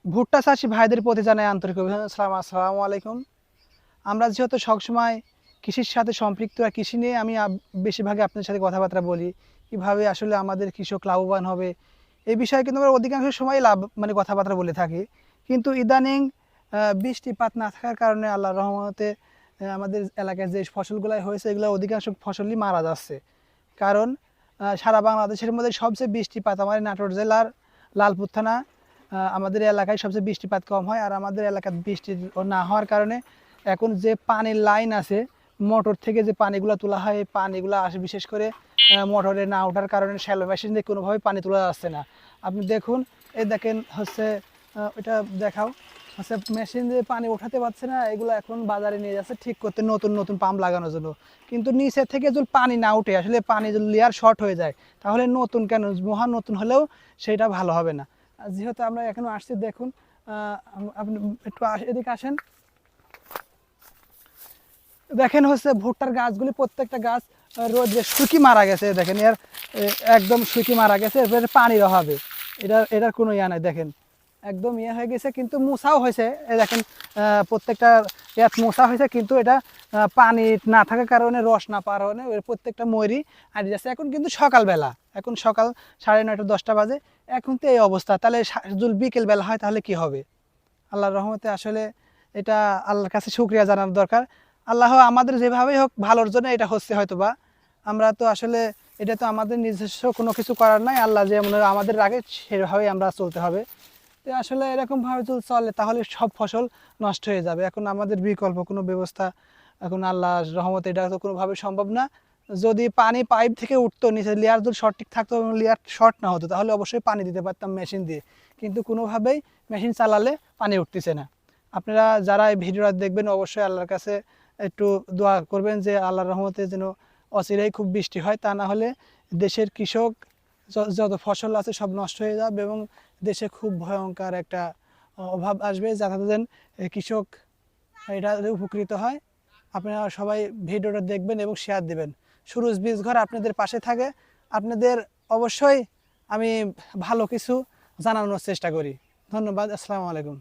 ভুট্টা চাষি ভাইদের প্রতি জানাই আন্তরিক অভিনন্দন। আসসালামু আলাইকুম। আমরা যেহেতু সবসময় কৃষির সাথে সম্পৃক্ত আর কৃষি নিয়ে আমি বেশিরভাগই আপনার সাথে কথাবার্তা বলি, কিভাবে আসলে আমাদের কৃষক লাভবান হবে এই বিষয়ে কিন্তু আমরা অধিকাংশ সময় কথাবার্তা বলে থাকি। কিন্তু ইদানিং বৃষ্টিপাত না থাকার কারণে আল্লাহর রহমতে আমাদের এলাকায় যে ফসলগুলাই হয়েছে এগুলো অধিকাংশ ফসলই মারা যাচ্ছে। কারণ সারা বাংলাদেশের মধ্যে সবচেয়ে বৃষ্টিপাত আমাদের নাটোর জেলার লালপুর থানা, আমাদের এলাকায় সবচেয়ে বৃষ্টিপাত কম হয়। আর আমাদের এলাকায় বৃষ্টি না হওয়ার কারণে এখন যে পানির লাইন আছে, মোটর থেকে যে পানিগুলো তোলা হয় এই পানিগুলো আসে বিশেষ করে মোটরে না ওঠার কারণে শ্যালো মেশিন দিয়ে কোনোভাবে পানি তোলা যাচ্ছে না। আপনি দেখুন, এই দেখেন হচ্ছে এটা দেখাও হচ্ছে মেশিন দিয়ে পানি ওঠাতে পারছে না, এগুলো এখন বাজারে নিয়ে যাচ্ছে ঠিক করতে, নতুন নতুন পাম্প লাগানোর জন্য। কিন্তু নিচে থেকে যদি পানি না উঠে, আসলে পানি যদি লেয়ার শর্ট হয়ে যায়, তাহলে নতুন কেন, মহা নতুন হলেও সেটা ভালো হবে না। যেহেতু আমরা এখনো আসছি, দেখুন আপনি একটু এদিকে আসেন, দেখেন হচ্ছে ভুট্টার গাছগুলি প্রত্যেকটা গাছ রোদে শুকি মারা গেছে। দেখেন এর একদম শুকি মারা গেছে, এরপরে পানির অভাবে এটার কোনো ইয়া নাই। দেখেন একদম ইয়ে হয়ে গেছে, কিন্তু মোছাও হয়েছে। দেখেন প্রত্যেকটা ইয়াত মোছা হয়েছে, কিন্তু এটা পানি না থাকার কারণে, রস না পাওয়ার কারণে প্রত্যেকটা ময়ূরই আর যাচ্ছে। এখন কিন্তু সকালবেলা, এখন সকাল 9:30 10টা বাজে, এখন তো এই অবস্থা। তাহলে যদি বিকেল বেলা হয় তাহলে কি হবে? আল্লাহর রহমতে আসলে এটা আল্লাহর কাছে শুকরিয়া জানানো দরকার। আল্লাহ আমাদের যেভাবেই হোক ভালোর জন্য এটা হচ্ছে হয়তো বা। আমরা তো আসলে এটা তো আমাদের নিজস্ব কোনো কিছু করার নাই, আল্লাহ যেমন আমাদের রাখে সেভাবেই আমরা চলতে হবে। তো আসলে এরকমভাবে যদি চলে তাহলে সব ফসল নষ্ট হয়ে যাবে। এখন আমাদের বিকল্প কোনো ব্যবস্থা এখন আল্লাহর রহমতে এটা তো কোনোভাবে সম্ভব না। যদি পানি পাইপ থেকে উঠতো, নিচে লেয়ার যদি সঠিক থাকতো এবং লেয়ার শর্ট না হতো, তাহলে অবশ্যই পানি দিতে পারতাম মেশিন দিয়ে। কিন্তু কোনোভাবেই মেশিন চালালে পানি উঠতেছে না। আপনারা যারা এই ভিডিওটা দেখবেন অবশ্যই আল্লাহর কাছে একটু দোয়া করবেন যে আল্লাহর রহমতে যেন অচিরেই খুব বৃষ্টি হয়, তা না হলে দেশের কৃষক যত ফসল আছে সব নষ্ট হয়ে যাবে এবং দেশে খুব ভয়ঙ্কর একটা অভাব আসবে, যাতে যেন কৃষক এটা উপকৃত হয়। আপনারা সবাই ভিডিওটা দেখবেন এবং শেয়ার দিবেন। সুরজ বীজ ঘর আপনাদের পাশে থাকে। আপনাদের অবশ্যই আমি ভালো কিছু জানানোর চেষ্টা করি। ধন্যবাদ। আসসালামু আলাইকুম।